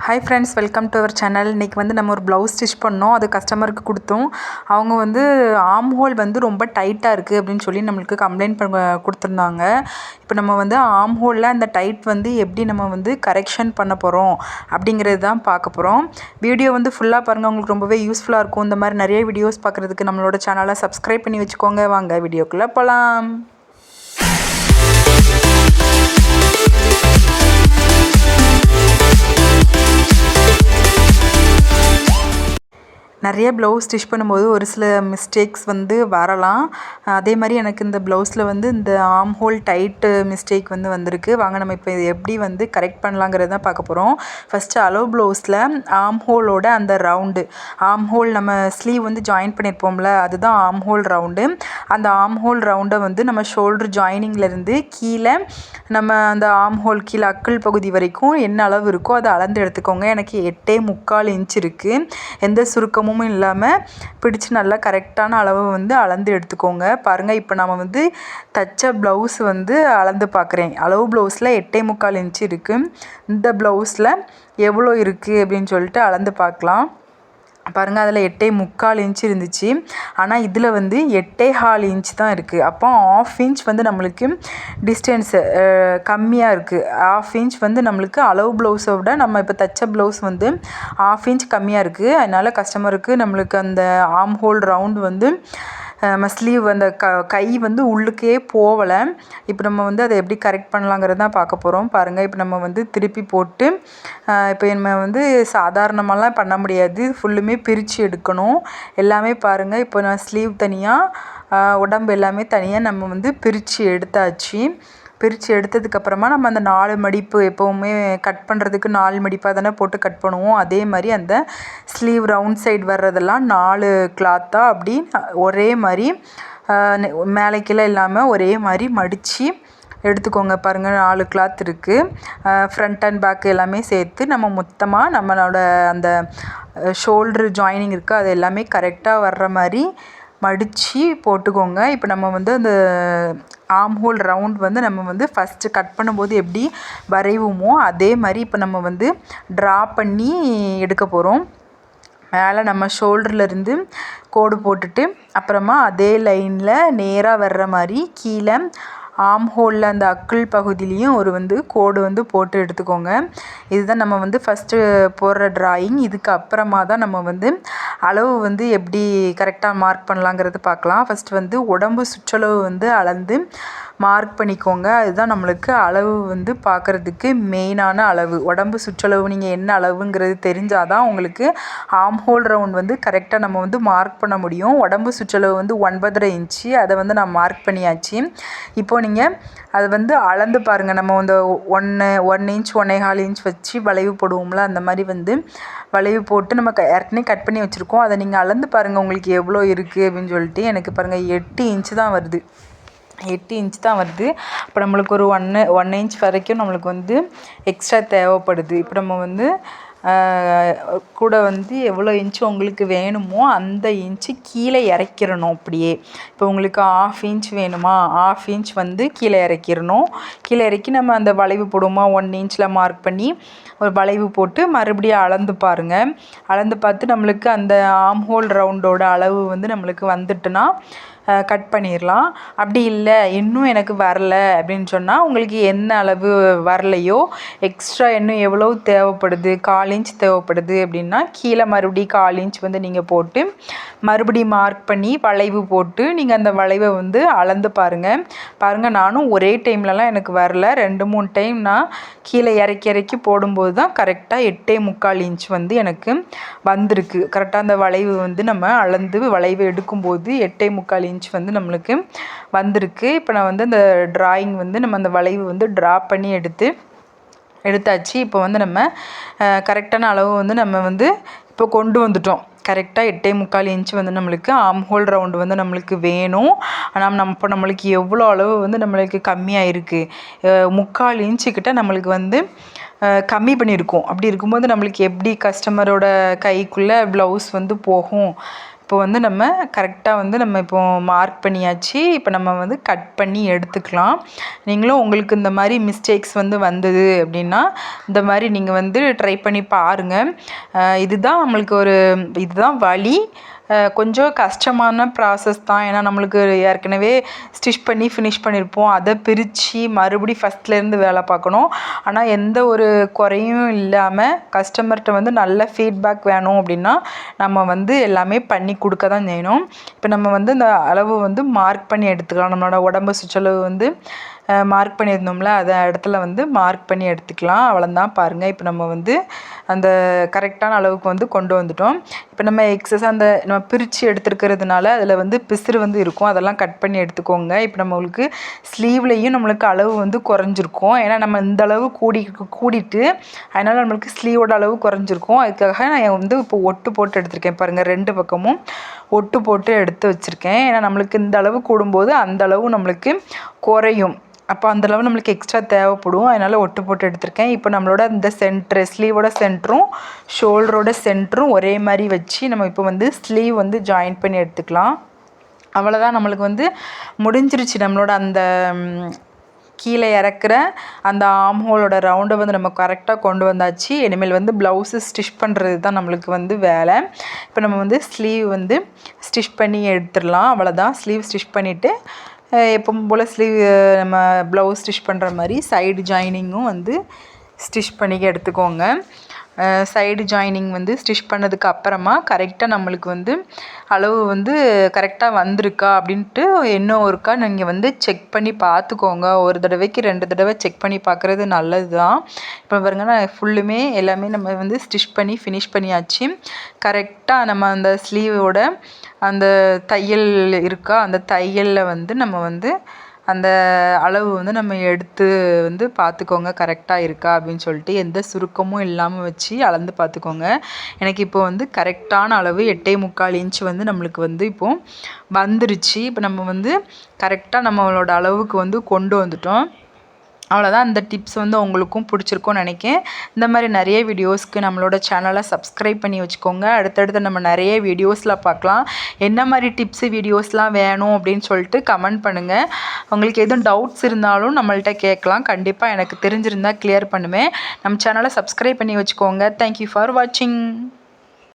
Hi friends, welcome to our channel. இன்றைக்கி வந்து நம்ம ஒரு ப்ளவுஸ் ஸ்டிச் பண்ணோம். அது கஸ்டமருக்கு கொடுத்தோம். அவங்க வந்து ஆர்ம் ஹோல் வந்து ரொம்ப டைட்டாக இருக்குது அப்படின்னு சொல்லி நம்மளுக்கு கம்ப்ளைண்ட் கொடுத்துருந்தாங்க. இப்போ நம்ம வந்து ஆர்ம் ஹோலில் அந்த டைட் வந்து எப்படி நம்ம வந்து கரெக்ஷன் பண்ண போகிறோம் அப்படிங்கிறது தான் பார்க்க போகிறோம். வீடியோ வந்து ஃபுல்லாக பாருங்கள், உங்களுக்கு ரொம்பவே யூஸ்ஃபுல்லாக இருக்கும். இந்த மாதிரி நிறைய வீடியோஸ் பார்க்குறதுக்கு நம்மளோட சேனலை சப்ஸ்கிரைப் பண்ணி வச்சுக்கோங்க. வாங்க வீடியோக்குள்ளே போகலாம். நிறைய ப்ளவுஸ் ஸ்டிச் பண்ணும்போது ஒரு சில மிஸ்டேக்ஸ் வந்து வரலாம். அதே மாதிரி எனக்கு இந்த ப்ளவுஸில் வந்து இந்த ஆர்ம் ஹோல் டைட்டு மிஸ்டேக் வந்து வந்திருக்கு. வாங்க நம்ம இப்போ இது எப்படி வந்து கரெக்ட் பண்ணலாங்கிறது தான் பார்க்க போகிறோம். ஃபஸ்ட்டு அலோவ் ப்ளவுஸில் ஆர்ம் ஹோலோட அந்த ரவுண்டு, ஆர்ம் ஹோல் நம்ம ஸ்லீவ் வந்து ஜாயின் பண்ணியிருப்போம்ல, அதுதான் ஆர்ம் ஹோல் ரவுண்டு. அந்த ஆர்ம் ஹோல் ரவுண்டை வந்து நம்ம ஷோல்டர் ஜாயினிங்லேருந்து கீழே நம்ம அந்த ஆர்ம் ஹோல் கீழே அக்கிள் பகுதி வரைக்கும் என்ன அளவு இருக்கோ அதை அளந்து எடுத்துக்கோங்க. எனக்கு 8.25 இன்ச் இருக்குது. எந்த சுருக்கமும் இல்லாமல் பிடிச்சு நல்லா கரெக்டான அளவு வந்து அளந்து எடுத்துக்கோங்க. பாருங்கள், இப்போ நம்ம வந்து தச்ச ப்ளவுஸ் வந்து அளந்து பார்க்குறேன். அளவு ப்ளவுஸில் 8.25 இன்ச்சு இருக்குது. இந்த ப்ளவுஸில் எவ்வளோ இருக்குது அப்படின்னு சொல்லிட்டு அளந்து பார்க்கலாம். பாருங்கள், அதில் 8.25 இன்ச் இருந்துச்சு. ஆனால் இதில் வந்து 8.25 இன்ச் தான் இருக்குது. அப்போ 1/2 இன்ச் வந்து நம்மளுக்கு டிஸ்டன்ஸு கம்மியாக இருக்குது. 1/2 இன்ச் வந்து நம்மளுக்கு அளவு ப்ளவுஸை விட நம்ம இப்போ தச்ச ப்ளவுஸ் வந்து 1/2 இன்ச் கம்மியாக இருக்குது. அதனால் கஸ்டமருக்கு நம்மளுக்கு அந்த ஆர்ம் ஹோல் ரவுண்டு வந்து ஸ்லீவ் அந்த கை வந்து உள்ளுக்கே போகலை. இப்போ நம்ம வந்து அதை எப்படி கரெக்ட் பண்ணலாங்கிறது தான் பார்க்க போகிறோம். பாருங்கள், இப்போ நம்ம வந்து திருப்பி போட்டு இப்போ நம்ம வந்து சாதாரணமாலாம் பண்ண முடியாது, ஃபுல்லுமே பிரித்து எடுக்கணும். எல்லாமே பாருங்கள், இப்போ நான் ஸ்லீவ் தனியாக, உடம்பு எல்லாமே தனியாக நம்ம வந்து பிரித்து எடுத்தாச்சு. பிரித்து எடுத்ததுக்கப்புறமா நம்ம அந்த 4 மடிப்பு, எப்போவுமே கட் பண்ணுறதுக்கு 4 மடிப்பாக தானே போட்டு கட் பண்ணுவோம். அதே மாதிரி அந்த ஸ்லீவ் ரவுண்ட் சைடு வர்றதெல்லாம் 4 கிளாத்தாக அப்படி ஒரே மாதிரி மேலே கீழே இல்லாமல் ஒரே மாதிரி மடித்து எடுத்துக்கோங்க. பாருங்கள், 4 கிளாத் இருக்குது. ஃப்ரண்ட் அண்ட் பேக் எல்லாமே சேர்த்து நம்ம மொத்தமாக நம்மளோட அந்த ஷோல்ட்ரு ஜாயினிங் இருக்குது, அது எல்லாமே கரெக்டாக வர்ற மாதிரி மடித்து போட்டுக்கோங்க. இப்போ நம்ம வந்து அந்த ஆர்ம் ஹோல் ரவுண்ட் வந்து நம்ம வந்து ஃபஸ்ட்டு கட் பண்ணும்போது எப்படி வரைவோமோ அதே மாதிரி இப்போ நம்ம வந்து ட்ரா பண்ணி எடுக்க போகிறோம். மேலே நம்ம ஷோல்டர்லேருந்து கோடு போட்டுட்டு அப்புறமா அதே லைனில் நேராக வர்ற மாதிரி கீழே ஆர்ம் ஹோலில் அந்த அக்கிள் பகுதியிலையும் ஒரு வந்து கோடு வந்து போட்டு எடுத்துக்கோங்க. இதுதான் நம்ம வந்து ஃபஸ்ட்டு போடுற ட்ராயிங். இதுக்கு அப்புறமா தான் நம்ம வந்து அளவு வந்து எப்படி கரெக்டாக மார்க் பண்ணலாங்கிறது பார்க்கலாம். ஃபஸ்ட்டு வந்து உடம்பு சுற்றளவு வந்து அளந்து மார்க் பண்ணிக்கோங்க. அதுதான் நம்மளுக்கு அளவு வந்து பார்க்குறதுக்கு மெயினான அளவு. உடம்பு சுற்றளவு நீங்கள் என்ன அளவுங்கிறது தெரிஞ்சால் தான் உங்களுக்கு ஆர்ம் ஹோல் ரவுண்ட் வந்து கரெக்டாக நம்ம வந்து மார்க் பண்ண முடியும். உடம்பு சுற்றளவு வந்து 9.5 இன்ச்சு, அதை வந்து நான் மார்க் பண்ணியாச்சு. இப்போது நீங்கள் அதை வந்து அளந்து பாருங்கள். நம்ம வந்து 1 இன்ச் 1.25 இன்ச் வச்சு வளைவு போடுவோம்ல, அந்த மாதிரி வந்து வளைவு போட்டு நம்ம ஏற்கனவே கட் பண்ணி வச்சுருக்கோம். அதை நீங்கள் அளந்து பாருங்கள் உங்களுக்கு எவ்வளோ இருக்குது அப்படின்னு சொல்லிட்டு. எனக்கு பாருங்கள் 8 இன்ச்சு தான் வருது. 8 இன்ச் தான் வருது. இப்போ நம்மளுக்கு ஒரு 1 இன்ச் வரைக்கும் நம்மளுக்கு வந்து எக்ஸ்ட்ரா தேவைப்படுது. இப்போ நம்ம வந்து கூட வந்து எவ்வளோ இன்ச்சு உங்களுக்கு வேணுமோ அந்த இன்ச்சு கீழே இறக்கிடணும். அப்படியே இப்போ உங்களுக்கு 1/2 இன்ச் வேணுமா, 1/2 இன்ச் வந்து கீழே இறக்கிடணும். கீழே இறக்கி நம்ம அந்த வளைவு போடுவோமா, 1 இன்ச்சில் மார்க் பண்ணி ஒரு வளைவு போட்டு மறுபடியும் அளந்து பாருங்கள். அளந்து பார்த்து நம்மளுக்கு அந்த ஆர்ம் ஹோல் ரவுண்டோட அளவு வந்து நம்மளுக்கு வந்துட்டுனா கட் பண்ணிடலாம். அப்படி இல்லை இன்னும் எனக்கு வரல அப்படின்னு சொன்னால், உங்களுக்கு என்ன அளவு வரலையோ எக்ஸ்ட்ரா இன்னும் எவ்வளோ தேவைப்படுது, 1/4 இன்ச் தேவைப்படுது அப்படின்னா கீழே மறுபடியும் 1/4 இன்ச் வந்து நீங்கள் போட்டு மறுபடியும் மார்க் பண்ணி வளைவு போட்டு நீங்கள் அந்த வளைவை வந்து அளந்து பாருங்கள். நானும் ஒரே டைம்லலாம் எனக்கு வரல, 2-3 டைம் நான் கீழே இறக்கி போடும்போது தான் கரெக்டாக 8.25 இன்ச் வந்து எனக்கு வந்திருக்கு. கரெக்டாக அந்த வளைவு வந்து நம்ம அளந்து வளைவு எடுக்கும்போது 8.25 இன்ச் வந்து நம்மளுக்கு வந்திருக்கு. இப்போ நான் வந்து அந்த ட்ராயிங் வந்து நம்ம அந்த வளைவு வந்து ட்ரா பண்ணி எடுத்தாச்சு. இப்போ வந்து நம்ம கரெக்டான அளவு வந்து நம்ம வந்து இப்போ கொண்டு வந்துட்டோம். கரெக்டாக 8.25 இன்ச் வந்து நம்மளுக்கு ஆர்ம் ஹோல் ரவுண்டு வந்து நம்மளுக்கு வேணும். ஆனால் இப்போ நம்மளுக்கு எவ்வளோ அளவு வந்து நம்மளுக்கு கம்மியாக இருக்குது, 3/4 இன்ச்சுக்கிட்ட நம்மளுக்கு வந்து கம்மி பண்ணியிருக்கோம். அப்படி இருக்கும்போது நம்மளுக்கு எப்படி கஸ்டமரோட கைக்குள்ளே ப்ளவுஸ் வந்து போகும். இப்போ வந்து நம்ம கரெக்டாக வந்து நம்ம இப்போ மார்க் பண்ணியாச்சு. இப்போ நம்ம வந்து கட் பண்ணி எடுத்துக்கலாம். நீங்களும் உங்களுக்கு இந்த மாதிரி மிஸ்டேக்ஸ் வந்து வந்தது அப்படின்னா இந்த மாதிரி நீங்கள் வந்து ட்ரை பண்ணி பாருங்கள். இதுதான் நம்மளுக்கு இதுதான் வழி. கொஞ்சம் கஷ்டமான ப்ராசஸ் தான். ஏன்னா நம்மளுக்கு ஏற்கனவே ஸ்டிச் பண்ணி ஃபினிஷ் பண்ணியிருப்போம். அதை பிரித்து மறுபடியும் ஃபஸ்ட்லேருந்து வேலை பார்க்கணும். ஆனால் எந்த ஒரு குறையும் இல்லாமல் கஸ்டமர்கிட்ட வந்து நல்ல ஃபீட்பேக் வேணும் அப்படின்னா நம்ம வந்து எல்லாமே பண்ணி கொடுக்க தான் செய்யணும். இப்போ நம்ம வந்து இந்த அளவு வந்து மார்க் பண்ணி எடுத்துக்கலாம். நம்மளோட உடம்பு சுற்றளவு வந்து மார்க் பண்ணியிருந்தோம்ல அதை இடத்துல வந்து மார்க் பண்ணி எடுத்துக்கலாம். அவ்வளோதான் பாருங்கள். இப்போ நம்ம வந்து அந்த கரெக்டான அளவுக்கு வந்து கொண்டு வந்துட்டோம். இப்போ நம்ம எக்ஸஸாக நம்ம பிரித்து எடுத்துருக்கிறதுனால அதில் வந்து பிசுறு வந்து இருக்கும். அதெல்லாம் கட் பண்ணி எடுத்துக்கோங்க. இப்போ நம்மளுக்கு ஸ்லீவ்லேயும் நம்மளுக்கு அளவு வந்து குறைஞ்சிருக்கும். ஏன்னா நம்ம இந்த அளவு கூடிட்டு அதனால் நம்மளுக்கு ஸ்லீவோட அளவு குறைஞ்சிருக்கும். அதுக்காக நான் வந்து இப்போ ஒட்டு போட்டு எடுத்திருக்கேன் பாருங்கள். 2 பக்கமும் ஒட்டு போட்டு எடுத்து வச்சுருக்கேன். ஏன்னா நம்மளுக்கு இந்த அளவு கூடும்போது அந்த அளவு நம்மளுக்கு குறையும். அப்போ அந்தளவு நம்மளுக்கு எக்ஸ்ட்ரா தேவைப்படும். அதனால் ஒட்டு போட்டு எடுத்திருக்கேன். இப்போ நம்மளோட இந்த ஸ்லீவோட சென்டரும் ஷோல்டரோட சென்டரும் ஒரே மாதிரி வச்சு நம்ம இப்போ வந்து ஸ்லீவ் வந்து ஜாயின் பண்ணி எடுத்துக்கலாம். அவ்வளோதான், நம்மளுக்கு வந்து முடிஞ்சிருச்சு. நம்மளோட அந்த கீழே இறக்குற அந்த ஆம் ஹோலோட ரவுண்டை வந்து நம்ம கரெக்டாக கொண்டு வந்தாச்சு. இனிமேல் வந்து ப்ளவுஸு ஸ்டிச் பண்ணுறது தான் நம்மளுக்கு வந்து வேலை. இப்போ நம்ம வந்து ஸ்லீவ் வந்து ஸ்டிச் பண்ணி எடுத்துடலாம். அவ்வளோதான், ஸ்லீவ் ஸ்டிச் பண்ணிவிட்டு எப்பவும் போல் ஸ்லீவ் நம்ம ப்ளவுஸ் ஸ்டிச் பண்ணுற மாதிரி சைடு ஜாயினிங்கும் வந்து ஸ்டிச் பண்ணி எடுத்துக்கோங்க. சைடு ஜாயினிங் வந்து ஸ்டிச் பண்ணதுக்கு அப்புறமா கரெக்டாக நம்மளுக்கு வந்து அளவு வந்து கரெக்டாக வந்திருக்கா அப்படின்ட்டு இன்னும் ஒருக்கா நீங்கள் வந்து செக் பண்ணி பார்த்துக்கோங்க. ஒரு தடவைக்கு 2 தடவை செக் பண்ணி பார்க்குறது நல்லது தான். இப்போ பாருங்க, நான் ஃபுல்லுமே எல்லாமே நம்ம வந்து ஸ்டிச் பண்ணி ஃபினிஷ் பண்ணியாச்சு. கரெக்டாக நம்ம அந்த ஸ்லீவோட அந்த தையல் இருக்கா, அந்த தையலில் வந்து நம்ம வந்து அந்த அளவு வந்து நம்ம எடுத்து வந்து பார்த்துக்கோங்க கரெக்டாக இருக்கா அப்படின்னு சொல்லிட்டு. எந்த சுருக்கமும் இல்லாமல் வச்சு அளந்து பார்த்துக்கோங்க. எனக்கு இப்போ வந்து கரெக்டான அளவு 8.25 இன்ச் வந்து நம்மளுக்கு வந்து இப்போது வந்துருச்சு. இப்போ நம்ம வந்து கரெக்டாக நம்மளோட அளவுக்கு வந்து கொண்டு வந்துட்டோம். அவ்வளோதான். இந்த டிப்ஸ் வந்து உங்களுக்கும் பிடிச்சிருக்கும்னு நினைக்கிறேன். இந்த மாதிரி நிறைய வீடியோஸ்க்கு நம்மளோட சேனலை சப்ஸ்கிரைப் பண்ணி வச்சுக்கோங்க. அடுத்தடுத்து நம்ம நிறைய வீடியோஸில் பார்க்கலாம். என்ன மாதிரி டிப்ஸு வீடியோஸ்லாம் வேணும் அப்படின்னு சொல்லிட்டு கமெண்ட் பண்ணுங்கள். உங்களுக்கு எதுவும் டவுட்ஸ் இருந்தாலும் நம்மள்கிட்ட கேட்கலாம். கண்டிப்பாக எனக்கு தெரிஞ்சிருந்தால் கிளியர் பண்ணுவேன். நம்ம சேனலை சப்ஸ்கிரைப் பண்ணி வச்சுக்கோங்க. தேங்க்யூ ஃபார் வாட்சிங்.